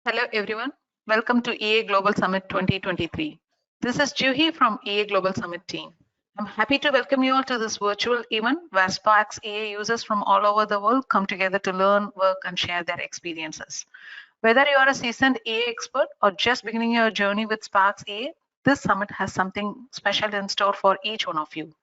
Hello everyone, welcome to EA Global Summit 2023. This is Juhi from EA Global Summit team. I'm happy to welcome you all to this virtual event where Sparx EA users from all over the world come together to learn, work, and share their experiences. Whether you are a seasoned EA expert or just beginning your journey with Sparx EA, this summit has something special in store for each one of you.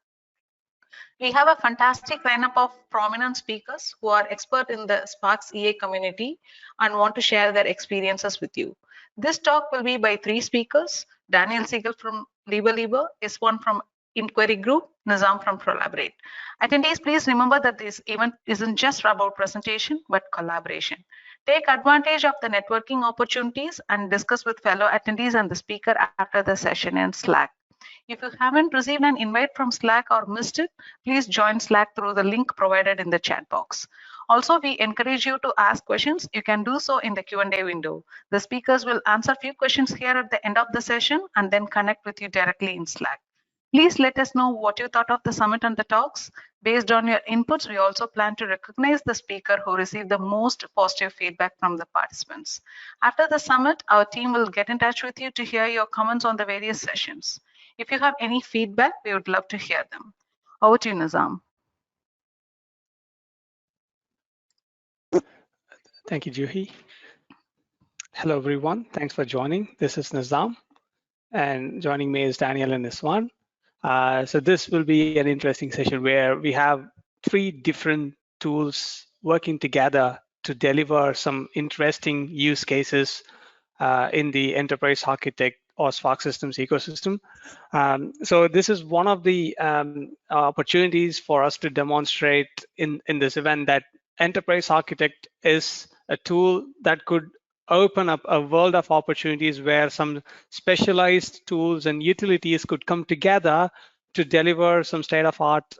We have a fantastic lineup of prominent speakers who are expert in the Sparx EA community and want to share their experiences with you. This talk will be by three speakers. Daniel Siegel from Liber, Iswan from IncQuery Group, Nizam from Prolaborate. Attendees, please remember that this event isn't just about presentation, but collaboration. Take advantage of the networking opportunities and discuss with fellow attendees and the speaker after the session in Slack. If you haven't received an invite from Slack or missed it, please join Slack through the link provided in the chat box. Also, we encourage you to ask questions. You can do so in the Q&A window. The speakers will answer a few questions here at the end of the session and then connect with you directly in Slack. Please let us know what you thought of the summit and the talks. Based on your inputs, we also plan to recognize the speaker who received the most positive feedback from the participants. After the summit, our team will get in touch with you to hear your comments on the various sessions. If you have any feedback, we would love to hear them. Over to you, Nizam. Thank you, Juhi. Hello, everyone. Thanks for joining. This is Nizam, and joining me is Daniel and Iswan. So this will be an interesting session where we have three different tools working together to deliver some interesting use cases in the enterprise architect or Sparx Systems ecosystem. So this is one of the opportunities for us to demonstrate in this event that enterprise architect is a tool that could open up a world of opportunities where some specialized tools and utilities could come together to deliver some state-of-art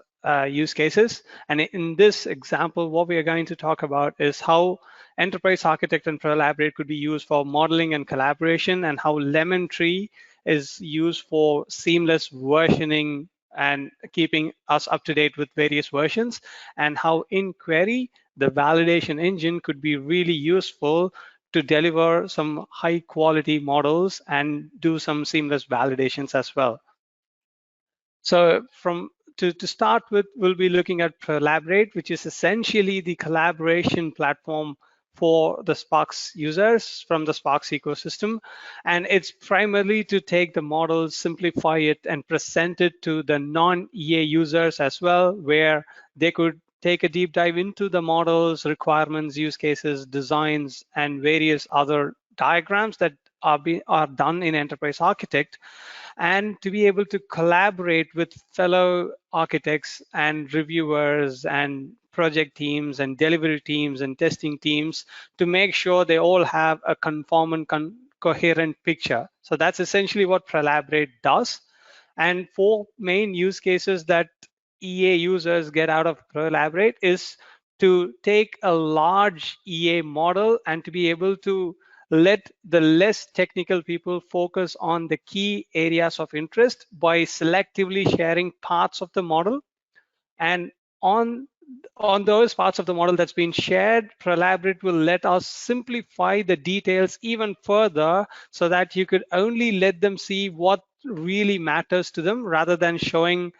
use cases. And in this example, what we are going to talk about is how Enterprise Architect and Prolaborate could be used for modeling and collaboration, and how Lemon Tree is used for seamless versioning and keeping us up to date with various versions, and how IncQuery, the validation engine, could be really useful to deliver some high quality models and do some seamless validations as well. So to start with, we'll be looking at Prolaborate, which is essentially the collaboration platform for the Sparx users from the Sparx ecosystem. And it's primarily to take the models, simplify it, and present it to the non-EA users as well, where they could take a deep dive into the models, requirements, use cases, designs, and various other diagrams that are done in Enterprise Architect, and to be able to collaborate with fellow architects and reviewers and project teams and delivery teams and testing teams to make sure they all have a conform and coherent picture. So that's essentially what Prolaborate does. And four main use cases that EA users get out of Prolaborate is to take a large EA model and to be able to let the less technical people focus on the key areas of interest by selectively sharing parts of the model. And on those parts of the model that's been shared, Prolaborate will let us simplify the details even further so that you could only let them see what really matters to them rather than showing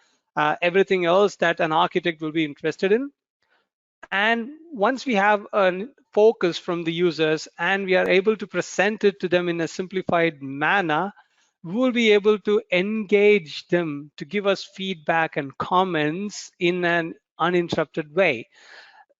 everything else that an architect will be interested in. And once we have a focus from the users and we are able to present it to them in a simplified manner, we will be able to engage them to give us feedback and comments in an uninterrupted way.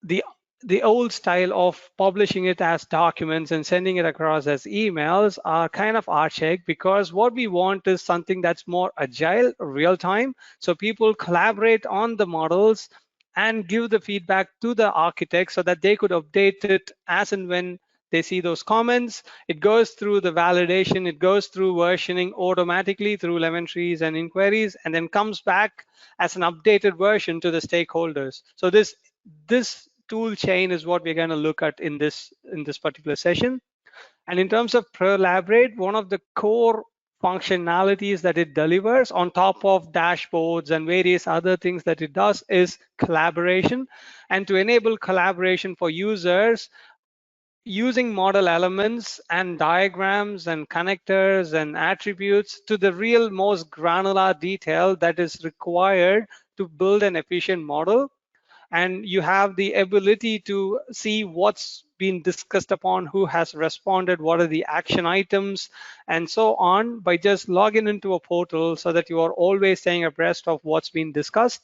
The old style of publishing it as documents and sending it across as emails are kind of archaic, because what we want is something that's more agile, real time, so people collaborate on the models and give the feedback to the architect so that they could update it as and when they see those comments. It goes through the validation, it goes through versioning automatically through lemon trees and inquiries, and then comes back as an updated version to the stakeholders. So this tool chain is what we're going to look at in this particular session. And in terms of Prolaborate, one of the core functionalities that it delivers on top of dashboards and various other things that it does is collaboration. And to enable collaboration for users, using model elements and diagrams and connectors and attributes to the real most granular detail that is required to build an efficient model. And you have the ability to see what's been discussed upon, who has responded, what are the action items, and so on, by just logging into a portal so that you are always staying abreast of what's been discussed.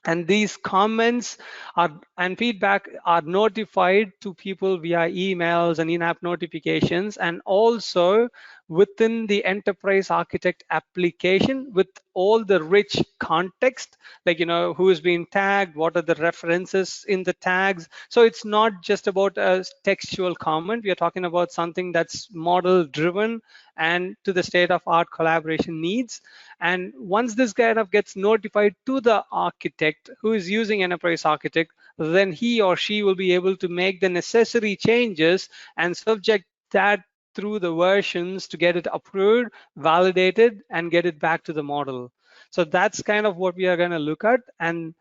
And these comments and feedback are notified to people via emails and in-app notifications, and also within the Enterprise Architect application with all the rich context, like, who is being tagged, what are the references in the tags. So it's not just about a textual comment. We are talking about something that's model driven and to the state of art collaboration needs. And once this kind of gets notified to the architect who is using Enterprise Architect, then he or she will be able to make the necessary changes and subject that through the versions to get it approved, validated, and get it back to the model. So that's kind of what we are going to look at. And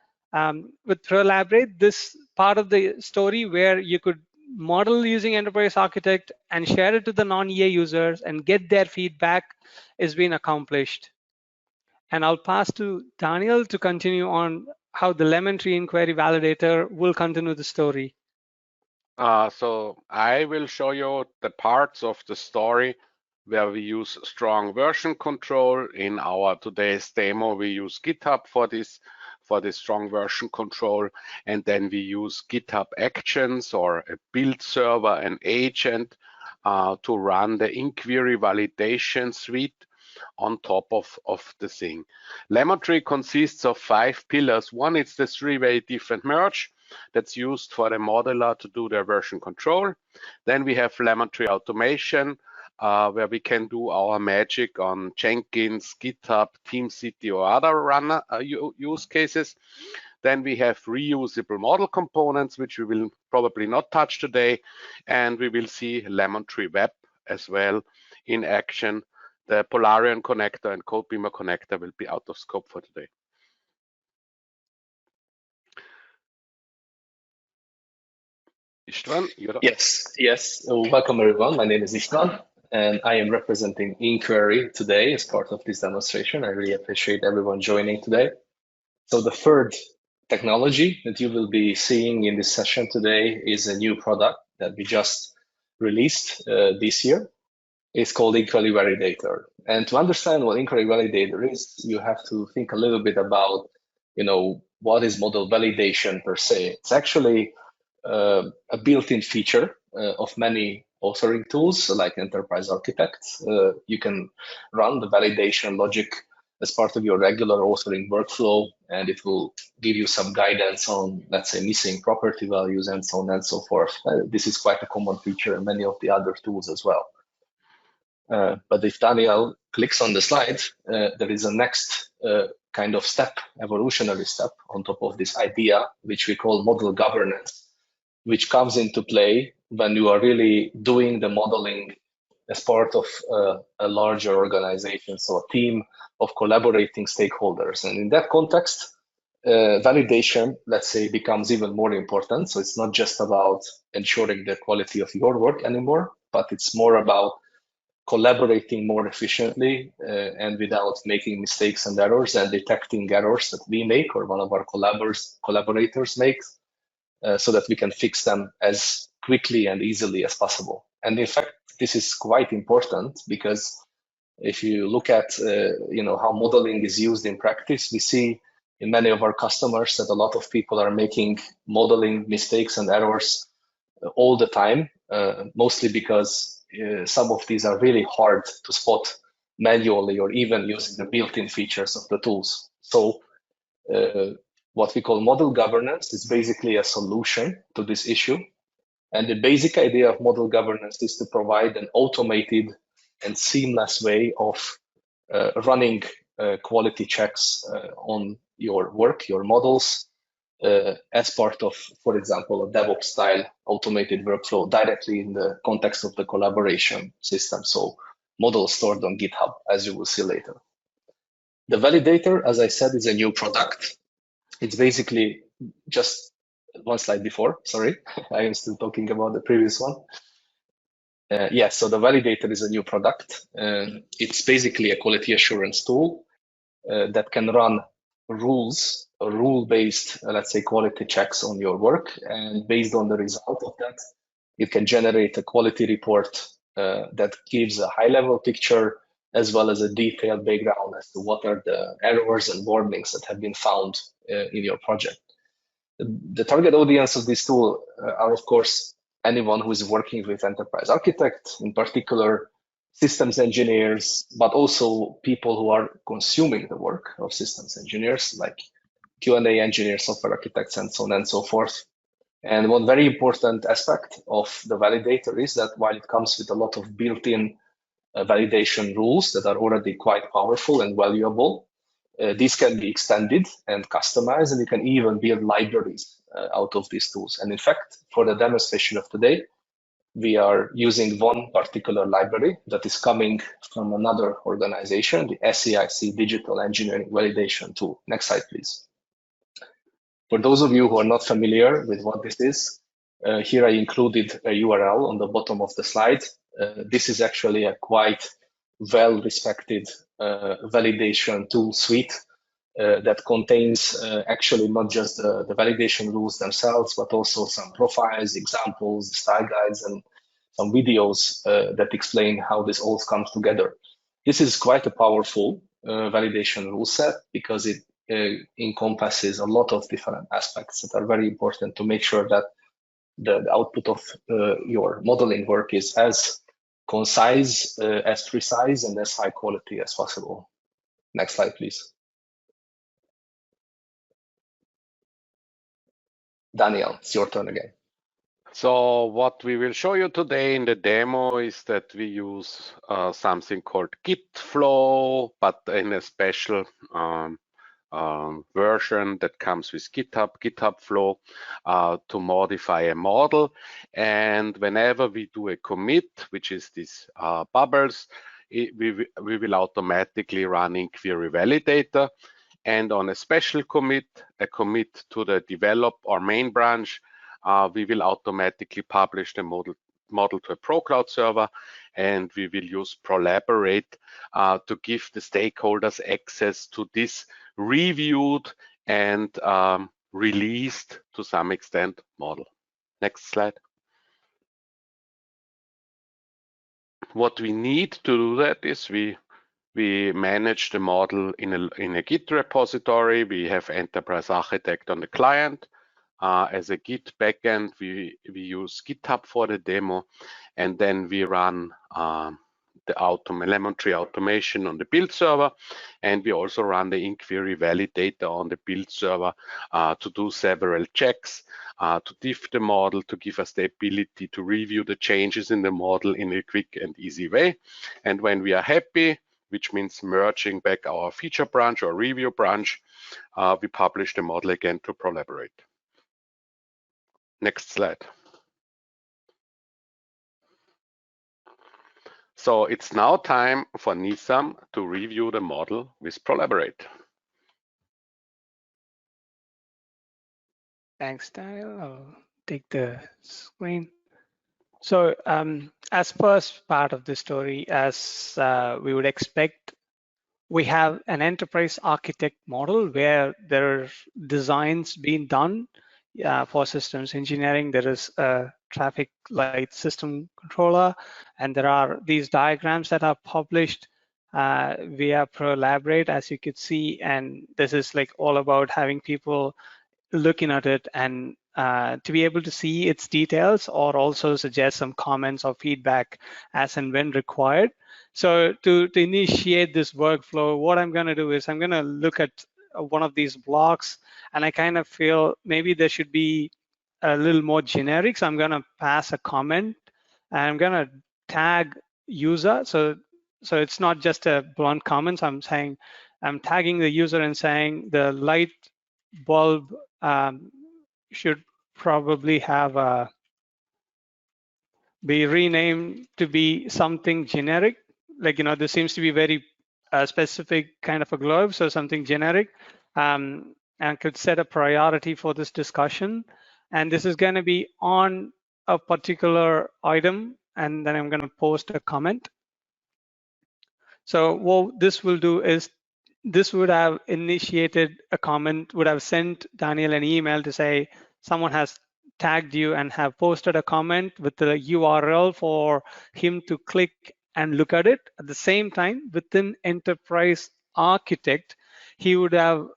with Prolaborate, this part of the story where you could model using Enterprise Architect and share it to the non-EA users and get their feedback is being accomplished. And I'll pass to Daniel to continue on how the Lemon Tree IncQuery Validator will continue the story. So I will show you the parts of the story where we use strong version control. In our today's demo, we use GitHub for this strong version control, and then we use GitHub Actions or a build server and agent to run the IncQuery validation suite on top of the thing. Lemon Tree consists of 5 pillars. One is the 3-way different merge that's used for the modeler to do their version control. Then we have Lemon Tree automation, where we can do our magic on Jenkins, GitHub, TeamCity, or other runner use cases. Then we have reusable model components, which we will probably not touch today. And we will see Lemon Tree Web as well in action. The Polarion connector and CodeBeamer connector will be out of scope for today. Istvan, you're up. Yes. Welcome everyone. My name is Istvan, and I am representing IncQuery today as part of this demonstration. I really appreciate everyone joining today. So the third technology that you will be seeing in this session today is a new product that we just released this year. It's called IncQuery Validator. And to understand what IncQuery Validator is, you have to think a little bit about, what is model validation per se. It's actually a built-in feature of many authoring tools like Enterprise Architect. You can run the validation logic as part of your regular authoring workflow, and it will give you some guidance on, let's say, missing property values and so on and so forth. This is quite a common feature in many of the other tools as well. But if Daniel clicks on the slide, there is a next kind of step, evolutionary step on top of this idea, which we call model governance, which comes into play when you are really doing the modeling as part of a larger organization, so a team of collaborating stakeholders. And in that context, validation, let's say, becomes even more important. So it's not just about ensuring the quality of your work anymore, but it's more about collaborating more efficiently and without making mistakes and errors, and detecting errors that we make or one of our collaborators makes, so that we can fix them as quickly and easily as possible. And in fact, this is quite important, because if you look at how modeling is used in practice, we see in many of our customers that a lot of people are making modeling mistakes and errors all the time, mostly because some of these are really hard to spot manually or even using the built-in features of the tools. So what we call model governance is basically a solution to this issue. And the basic idea of model governance is to provide an automated and seamless way of running quality checks on your work, your models, as part of, for example, a DevOps style automated workflow directly in the context of the collaboration system. So models stored on GitHub, as you will see later. The validator, as I said, is a new product. It's basically just one slide before, sorry. I am still talking about the previous one. Yes, so the validator is a new product. It's basically a quality assurance tool that can run rules, rule-based, let's say, quality checks on your work. And based on the result of that, you can generate a quality report that gives a high-level picture as well as a detailed background as to what are the errors and warnings that have been found in your project. The target audience of this tool are, of course, anyone who is working with Enterprise Architect, in particular, systems engineers, but also people who are consuming the work of systems engineers, like Q&A engineers, software architects, and so on and so forth. And one very important aspect of the validator is that while it comes with a lot of built-in validation rules that are already quite powerful and valuable, these can be extended and customized, and you can even build libraries out of these tools. And in fact, for the demonstration of today, we are using one particular library that is coming from another organization, the SAIC Digital Engineering Validation Tool. Next slide, please. For those of you who are not familiar with what this is, here I included a URL on the bottom of the slide. This is actually a quite well-respected validation tool suite that contains actually not just the validation rules themselves, but also some profiles, examples, style guides, and some videos that explain how this all comes together. This is quite a powerful validation rule set because it encompasses a lot of different aspects that are very important to make sure that the output of your modeling work is as concise, as precise, and as high quality as possible. Next slide, please. Daniel, it's your turn again. So what we will show you today in the demo is that we use something called Git Flow, but in a special version that comes with GitHub Flow to modify a model. And whenever we do a commit, which is these bubbles, we will automatically run IncQuery Validator. And on a special commit, a commit to the develop or main branch, we will automatically publish the model to a ProCloud server, and we will use Prolaborate to give the stakeholders access to this reviewed and released to some extent model. Next slide. What we need to do that is we manage the model in a Git repository. We have Enterprise Architect on the client. As a Git backend, we use GitHub for the demo, and then we run the telemetry automation on the build server, and we also run the IncQuery Validator on the build server to do several checks, to diff the model, to give us the ability to review the changes in the model in a quick and easy way. And when we are happy, which means merging back our feature branch or review branch, we publish the model again to Prolaborate. Next slide. So it's now time for Nizam to review the model with Prolaborate. Thanks, Daniel. I'll take the screen. So as first part of the story, as we would expect, we have an enterprise architect model where there are designs being done for systems engineering. There is a traffic light system controller, and there are these diagrams that are published via Prolaborate, as you could see. And this is like all about having people looking at it and to be able to see its details, or also suggest some comments or feedback as and when required. So to initiate this workflow, what I'm going to do is I'm going to look at one of these blocks, and I kind of feel maybe there should be a little more generic. So I'm going to pass a comment, and I'm going to tag user. So it's not just a blunt comment. I'm saying I'm tagging the user and saying the light bulb should probably have be renamed to be something generic. Like, you know, this seems to be very specific kind of a globe, so something generic, and could set a priority for this discussion. and this is going to be on a particular item, and then I'm going to post a comment. So what this will do is this would have initiated a comment, would have sent Daniel an email to say someone has tagged you and have posted a comment with the URL for him to click and look at it. At the same time, within Enterprise Architect, he would have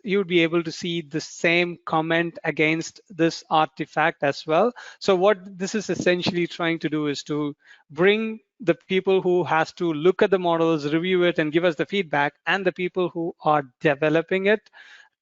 you would be able to see the same comment against this artifact as well. So what this is essentially trying to do is to bring the people who has to look at the models, review it, and give us the feedback, and the people who are developing it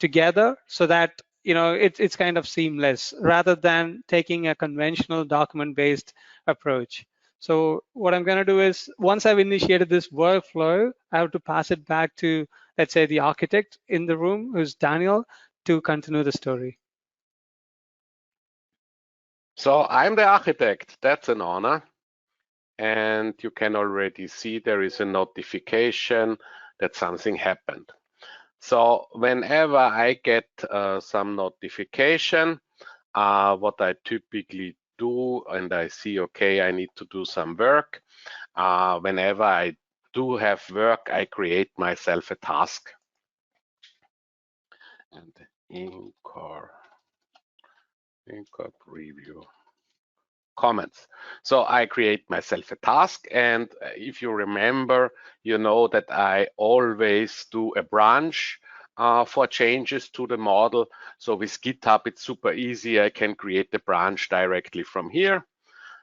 together, so that it's kind of seamless rather than taking a conventional document-based approach. So what I'm going to do is, once I've initiated this workflow, I have to pass it back to, let's say, the architect in the room, who's Daniel, to continue the story. So I'm the architect. That's an honor. And you can already see there is a notification that something happened. So whenever I get some notification, what I typically do, and I see, okay, I need to do some work. Whenever I do have work, I create myself a task. And IncQuery preview comments. So I create myself a task, and if you remember, you know that I always do a branch for changes to the model. So with GitHub, it's super easy. I can create the branch directly from here.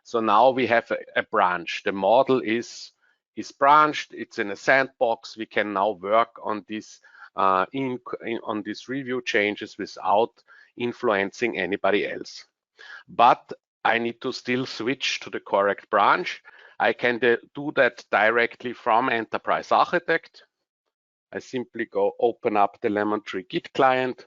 So now we have a branch. The model is branched. It's in a sandbox. We can now work on this on these review changes without influencing anybody else. But I need to still switch to the correct branch. I can do that directly from Enterprise Architect. I simply go open up the Lemon Tree Git client,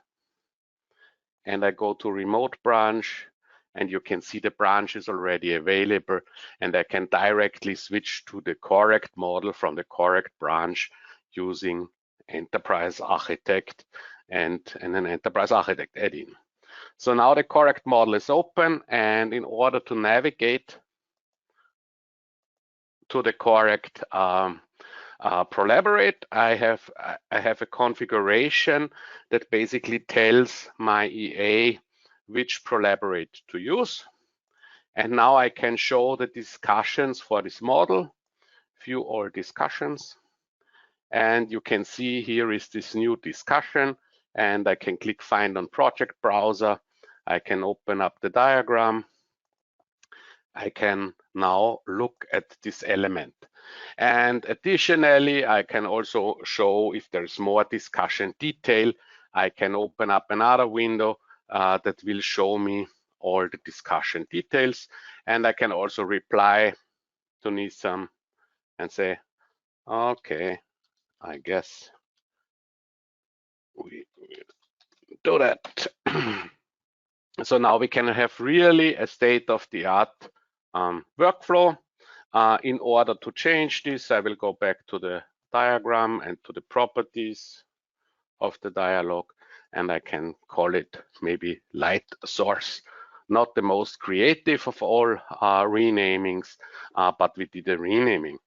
and I go to remote branch, and you can see the branch is already available, and I can directly switch to the correct model from the correct branch using Enterprise Architect and an Enterprise Architect add-in. So now the correct model is open, and in order to navigate to the correct Prolaborate, I have a configuration that basically tells my EA which Prolaborate to use. And now I can show the discussions for this model, view all discussions. And you can see here is this new discussion, and I can click Find on Project Browser. I can open up the diagram. I can now look at this element. And additionally, I can also show if there's more discussion detail. I can open up another window that will show me all the discussion details. And I can also reply to Nisam and say, okay, I guess we do that. So now we can have really a state-of-the-art workflow. In order to change this, I will go back to the diagram and to the properties of the dialog, and I can call it maybe light source. Not the most creative of all renamings, but we did a renaming.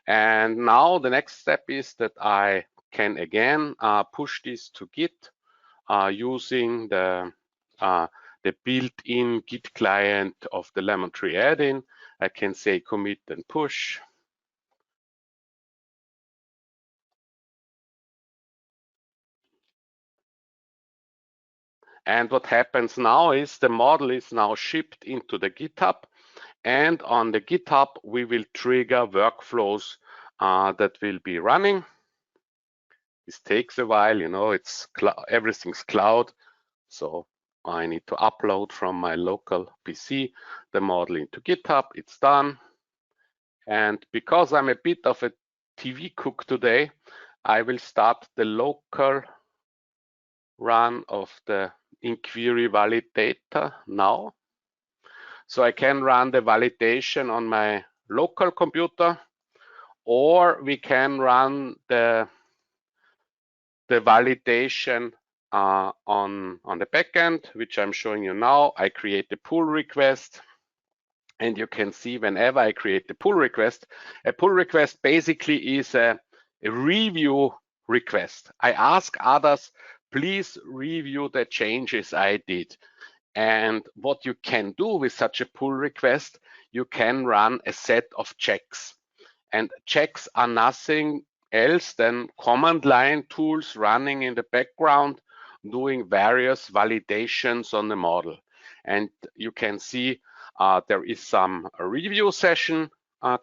And now the next step is that I can again push this to Git using the built-in Git client of the Lemon Tree add-in. I can say commit and push. And what happens now is the model is now shipped into the GitHub, and on the GitHub we will trigger workflows that will be running. This takes a while, it's everything's cloud, so I need to upload from my local PC the model into GitHub. It's done. And because I'm a bit of a TV cook today, I will start the local run of the IncQuery Validator now. So I can run the validation on my local computer, or we can run the validation on the backend, which I'm showing you now. I create the pull request, and you can see whenever I create the pull request, a pull request basically is a review request. I ask others, please review the changes I did. And what you can do with such a pull request, you can run a set of checks. And checks are nothing else than command line tools running in the background, doing various validations on the model. And you can see there is some review session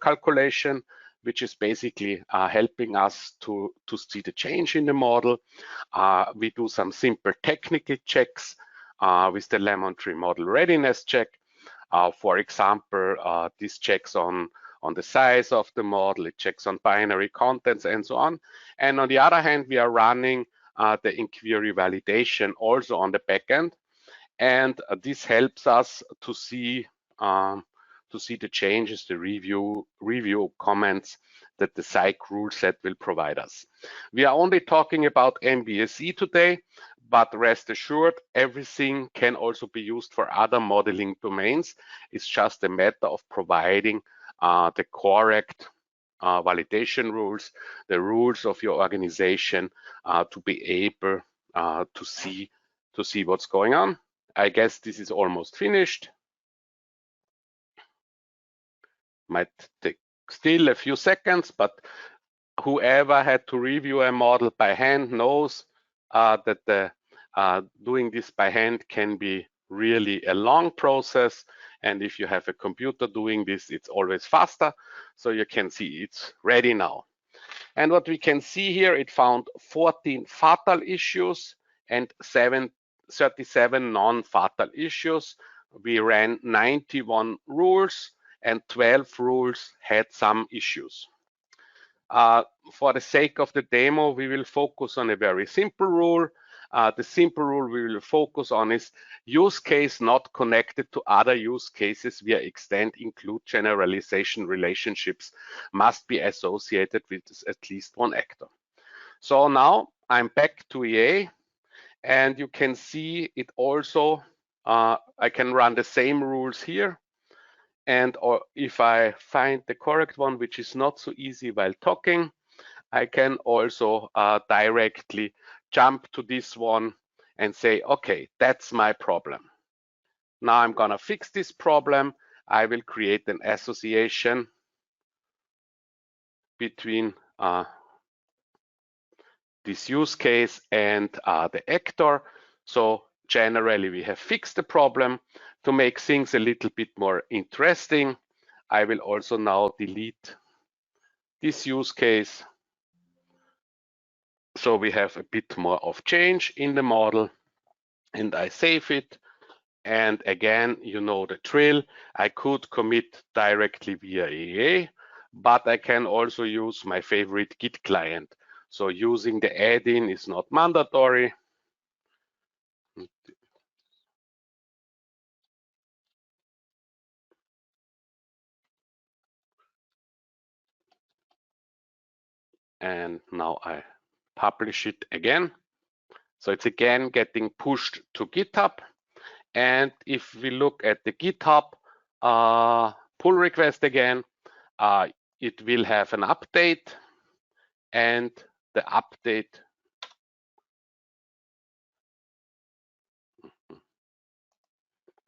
calculation, which is basically helping us to see the change in the model. We do some simple technical checks with the lemon tree model readiness check. For example, this checks on the size of the model, it checks on binary contents and so on. And on the other hand, we are running the IncQuery validation also on the backend. And this helps us to see the changes, the review comments that the psych rule set will provide us. We are only talking about MBSE today, but rest assured, everything can also be used for other modeling domains. It's just a matter of providing the correct validation rules, the rules of your organization to be able to see what's going on. I guess this is almost finished. Might take still a few seconds, but whoever had to review a model by hand knows that doing this by hand can be really a long process. And if you have a computer doing this, it's always faster. So you can see it's ready now. And what we can see here, it found 14 fatal issues and 37 non-fatal issues. We ran 91 rules and 12 rules had some issues. For the sake of the demo, we will focus on a very simple rule. The simple rule we will focus on is use case not connected to other use cases via extend include generalization relationships must be associated with at least one actor. So now I'm back to EA, and you can see it also, I can run the same rules here. And or if I find the correct one, which is not so easy while talking, I can also directly jump to this one and say, okay, that's my problem. Now I'm gonna fix this problem. I will create an association between this use case and the actor. So generally we have fixed the problem. To make things a little bit more interesting, I will also now delete this use case. So we have a bit more of change in the model, and I save it. And again, you know the drill. I could commit directly via EA, but I can also use my favorite Git client. So using the add-in is not mandatory. And now I publish it again. So it's again getting pushed to GitHub. And if we look at the GitHub pull request again, it will have an update, and the update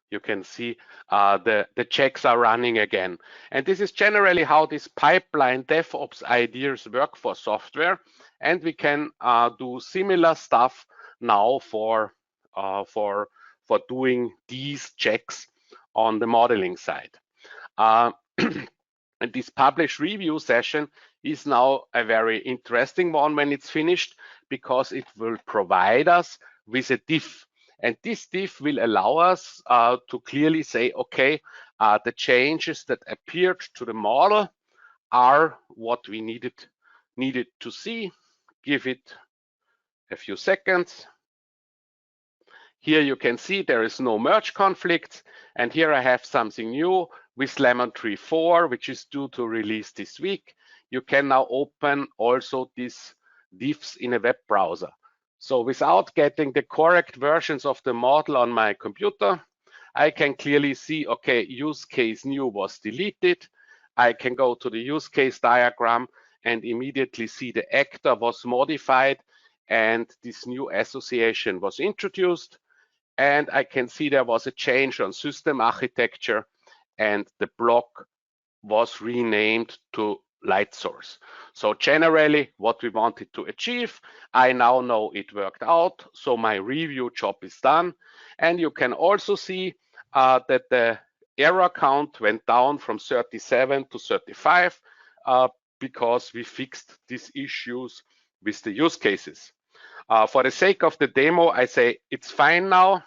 you can see the checks are running again. And this is generally how this pipeline DevOps ideas work for software. And we can do similar stuff now for doing these checks on the modeling side. And this publish review session is now a very interesting one when it's finished, because it will provide us with a diff. And this diff will allow us to clearly say, okay, the changes that appeared to the model are what we needed to see. Give it a few seconds. Here you can see there is no merge conflicts. And here I have something new with Lemon Tree 4, which is due to release this week. You can now open also these diffs in a web browser. So without getting the correct versions of the model on my computer, I can clearly see, okay, use case new was deleted. I can go to the use case diagram and immediately see the actor was modified and this new association was introduced. And I can see there was a change on system architecture and the block was renamed to light source. So generally what we wanted to achieve, I now know it worked out. So my review job is done. And you can also see that the error count went down from 37 to 35 because we fixed these issues with the use cases. For the sake of the demo, I say it's fine now.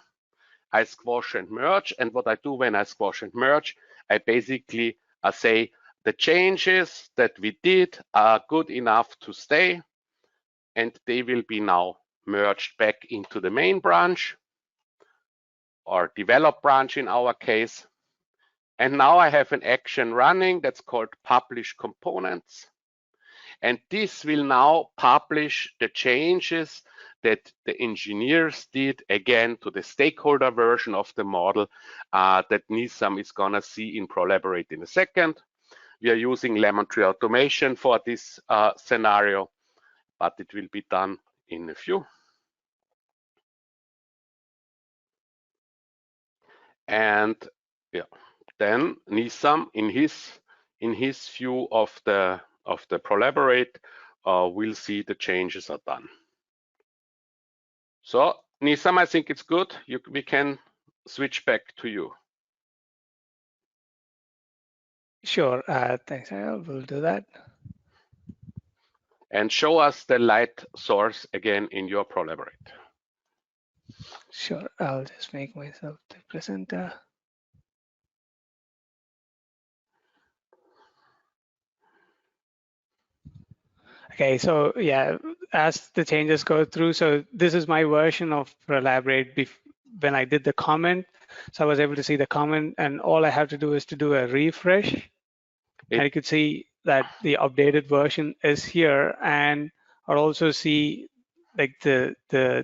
I squash and merge. And what I do when I squash and merge, I basically say the changes that we did are good enough to stay, and they will be now merged back into the main branch or develop branch in our case. And now I have an action running that's called publish components. And this will now publish the changes that the engineers did again to the stakeholder version of the model that Nizam is gonna see in Prolaborate in a second. We are using Lemon Tree Automation for this scenario, but it will be done in a few. And yeah, then Nizam in his view of the Prolaborate will see the changes are done. So Nizam, I think it's good. We can switch back to you. Sure, thanks. I will do that. And show us the light source again in your Prolaborate. Sure, I'll just make myself the presenter. Okay, so yeah, as the changes go through, so this is my version of Prolaborate when I did the comment. So I was able to see the comment, and all I have to do is to do a refresh. And you could see that the updated version is here, and I'll also see like the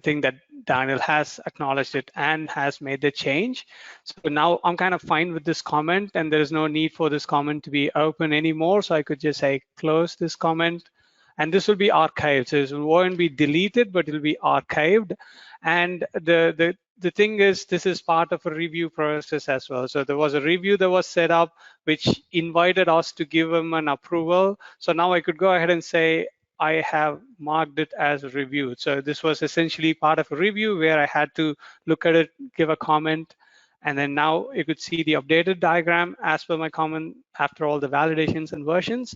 thing that Daniel has acknowledged it and has made the change. So now I'm kind of fine with this comment, and there is no need for this comment to be open anymore. So I could just say close this comment, and this will be archived. So it won't be deleted, but it'll be archived. And the thing is, this is part of a review process as well. So there was a review that was set up, which invited us to give them an approval. So now I could go ahead and say, I have marked it as reviewed. So this was essentially part of a review where I had to look at it, give a comment, and then now you could see the updated diagram as per my comment after all the validations and versions.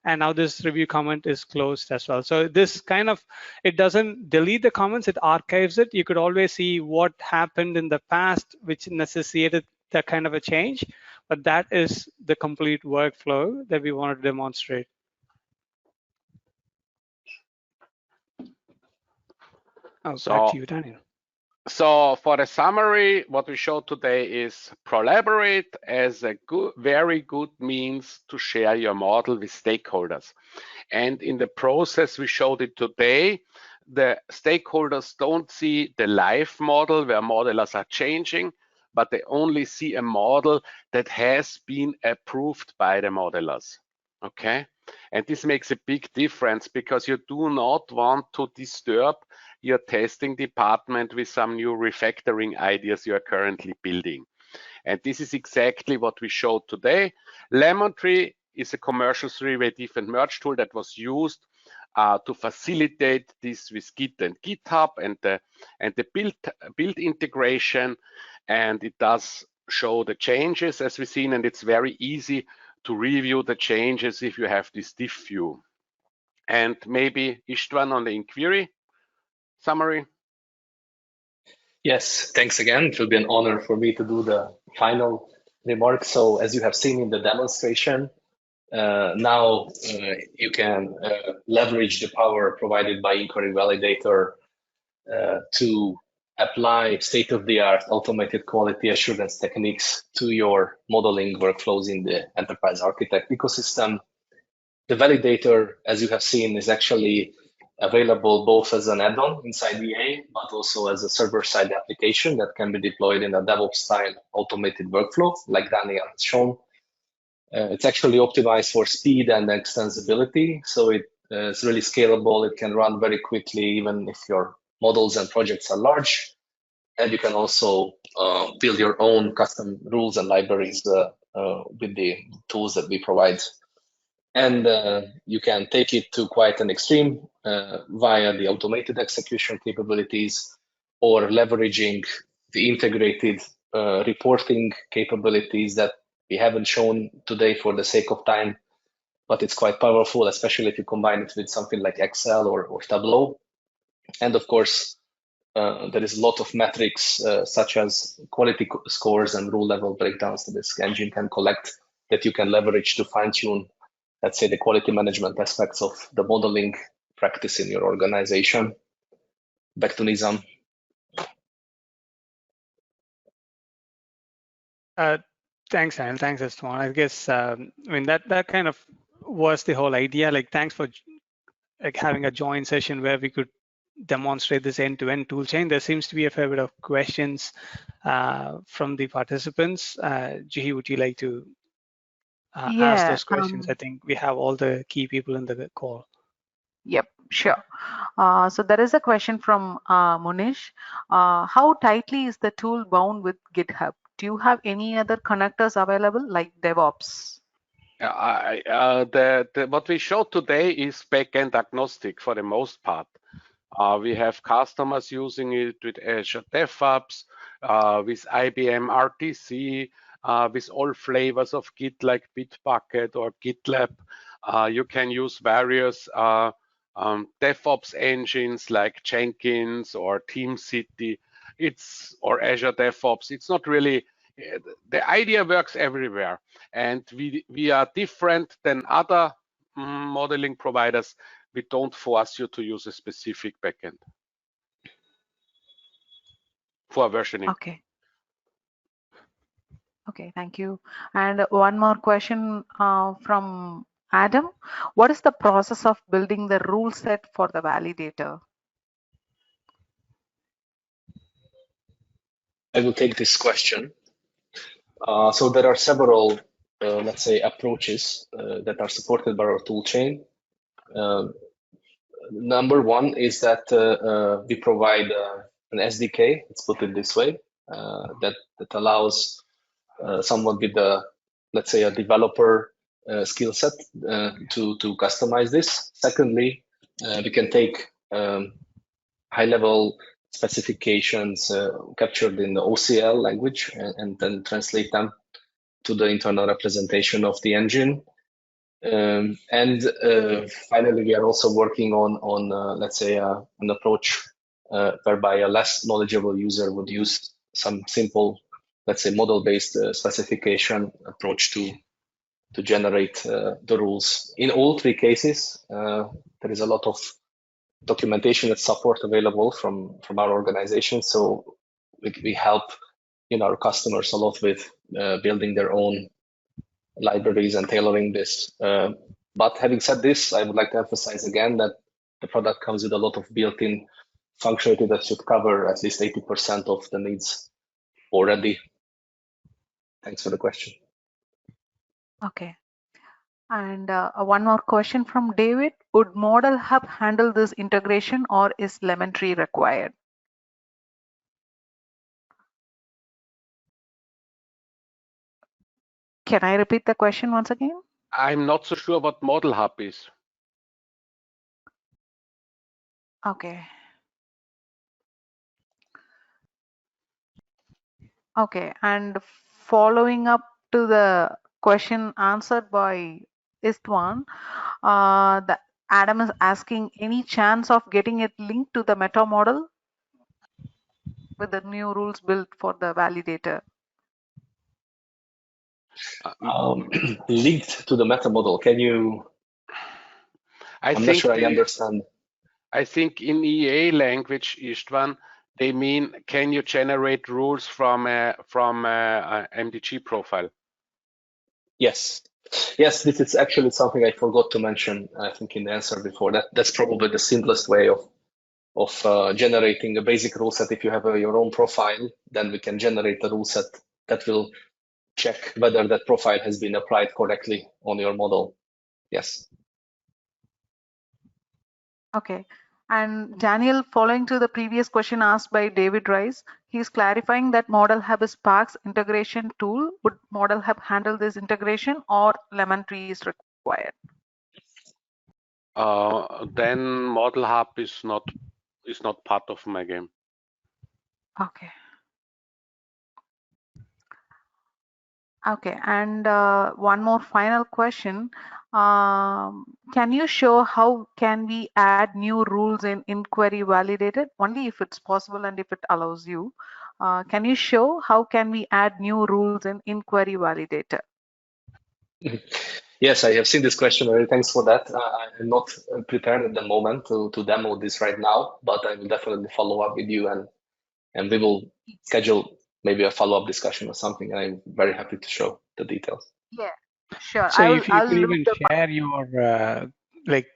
And now this review comment is closed as well. So this kind of, it doesn't delete the comments, it archives it. You could always see what happened in the past, which necessitated that kind of a change. But that is the complete workflow that we want to demonstrate. Oh, back to you, Daniel. So for the summary, what we showed today is Prolaborate as a very good means to share your model with stakeholders. And in the process we showed it today, the stakeholders don't see the live model where modelers are changing, but they only see a model that has been approved by the modelers. Okay, and this makes a big difference because you do not want to disturb your testing department with some new refactoring ideas you are currently building. And this is exactly what we showed today. Lemon Tree is a commercial three-way diff and merge tool that was used to facilitate this with Git and GitHub and the build integration. And it does show the changes as we've seen, and it's very easy to review the changes if you have this diff view. And maybe Istvan on the IncQuery summary. Yes, thanks again. It will be an honor for me to do the final remarks. So as you have seen in the demonstration, now you can leverage the power provided by IncQuery Validator to apply state-of-the-art automated quality assurance techniques to your modeling workflows in the Enterprise Architect ecosystem. The validator, as you have seen, is actually available both as an add-on inside EA, but also as a server-side application that can be deployed in a DevOps-style automated workflow, like Daniel has shown. It's actually optimized for speed and extensibility, so it's really scalable. It can run very quickly, even if your models and projects are large. And you can also build your own custom rules and libraries with the tools that we provide. And you can take it to quite an extreme via the automated execution capabilities or leveraging the integrated reporting capabilities that we haven't shown today for the sake of time, but it's quite powerful, especially if you combine it with something like Excel or Tableau. And of course, there is a lot of metrics such as quality scores and rule level breakdowns that this engine can collect that you can leverage to fine-tune, let's say, the quality management aspects of the modeling practice in your organization. Back to Nizam. Thanks, Anil. Thanks, Esteban. I guess I mean that kind of was the whole idea. Like, thanks for like having a joint session where we could demonstrate this end-to-end tool chain. There seems to be a fair bit of questions from the participants. Juhi, would you like to ask those questions? I think we have all the key people in the call. Yep, sure. So there is a question from Munish. How tightly is the tool bound with GitHub? Do you have any other connectors available like DevOps? What we showed today is backend agnostic for the most part. We have customers using it with Azure DevOps, with IBM RTC, with all flavors of Git like Bitbucket or GitLab. You can use various DevOps engines like Jenkins or TeamCity. Or Azure DevOps. It's not really, the idea works everywhere. And we are different than other modeling providers. We don't force you to use a specific backend for versioning. Okay, thank you. And one more question from Adam. What is the process of building the rule set for the validator? I will take this question. So there are several, let's say, approaches that are supported by our toolchain. Number one is that we provide an SDK, let's put it this way, that allows someone with let's say, a developer skill set to customize this. Secondly, we can take high-level specifications captured in the OCL language and then translate them to the internal representation of the engine. And finally, we are also working on let's say, an approach whereby a less knowledgeable user would use some simple, let's say, model-based specification approach to generate the rules. In all three cases, there is a lot of documentation and support available from our organization. So we help our customers a lot with building their own libraries and tailoring this. But having said this, I would like to emphasize again that the product comes with a lot of built-in functionality that should cover at least 80% of the needs already. Thanks for the question. Okay. And one more question from David. Would Model Hub handle this integration, or is Lemon Tree required? Can I repeat the question once again? I'm not so sure what Model Hub is. Okay. Okay, and following up to the question answered by Istvan, Adam is asking, any chance of getting it linked to the meta model with the new rules built for the validator? Linked to the meta model, can you? I'm not sure I understand. I think in EA language, Istvan, they mean, can you generate rules from a MDG profile? Yes. Yes, this is actually something I forgot to mention, I think, in the answer before. That's probably the simplest way of generating a basic rule set. If you have your own profile, then we can generate a rule set that will check whether that profile has been applied correctly on your model. Yes. Okay. And Daniel, following to the previous question asked by David Rice, he's clarifying that Model Hub is Sparx integration tool. Would Model Hub handle this integration, or Lemon Tree is required? Then Model Hub is not part of my game. Okay. Okay, and one more final question. Can you show how can we add new rules in IncQuery Validator? Only if it's possible and if it allows you. Can you show how can we add new rules in IncQuery Validator? Yes, I have seen this question already. Thanks for that. I'm not prepared at the moment to demo this right now, but I will definitely follow up with you, and we will schedule maybe a follow-up discussion or something. And I'm very happy to show the details. Yeah, sure. So if you I'll could look even them up. share your like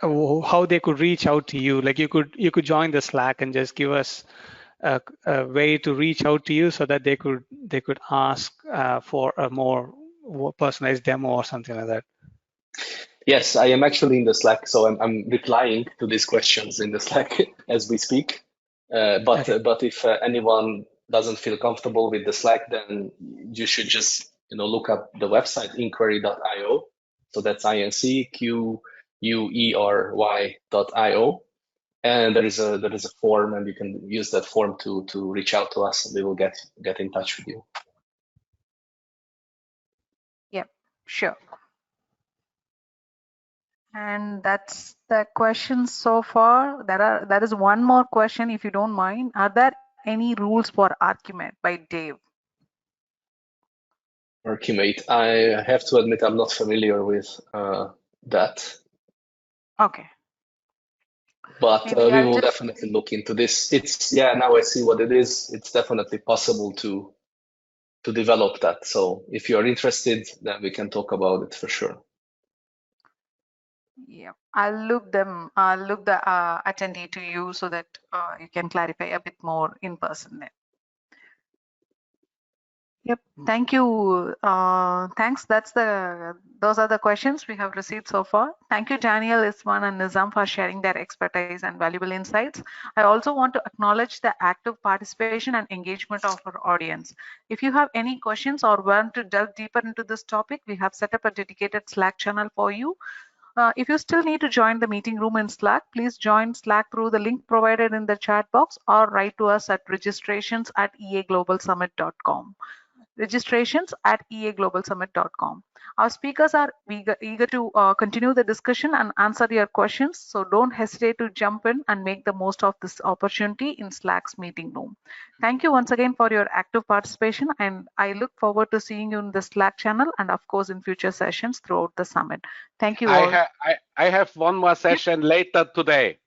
how they could reach out to you, like you could join the Slack and just give us a way to reach out to you so that they could ask for a more personalized demo or something like that. Yes, I am actually in the Slack, so I'm replying to these questions in the Slack as we speak. But if anyone doesn't feel comfortable with the Slack, then you should just look up the website IncQuery.io. So that's IncQuery.io, and there is a form, and you can use that form to reach out to us, and we will get in touch with you. Yeah, sure. And that's the question so far. There is one more question, if you don't mind. Are there any rules for Archimate by Dave? Archimate, I have to admit I'm not familiar with that. Okay. But Maybe we I'll will just definitely look into this. Now I see what it is. It's definitely possible to develop that. So if you're interested, then we can talk about it for sure. Yeah, I'll look the attendee to you so that you can clarify a bit more in person then. Yep, thank you. Thanks. Those are the questions we have received so far. Thank you, Daniel, Iswan, and Nizam for sharing their expertise and valuable insights. I also want to acknowledge the active participation and engagement of our audience. If you have any questions or want to delve deeper into this topic, we have set up a dedicated Slack channel for you. If you still need to join the meeting room in Slack, please join Slack through the link provided in the chat box or write to us at registrations@eaglobalsummit.com. registrations@eaglobalsummit.com. Our speakers are eager to continue the discussion and answer your questions, so don't hesitate to jump in and make the most of this opportunity in Slack's meeting room. Thank you once again for your active participation, and I look forward to seeing you in the Slack channel and of course in future sessions throughout the summit. Thank you all. I have one more session later today.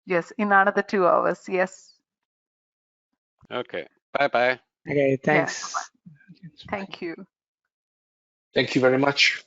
Yes, in another 2 hours. Yes. Okay. Bye-bye. Okay, thanks. Yeah. Thank you. Thank you very much.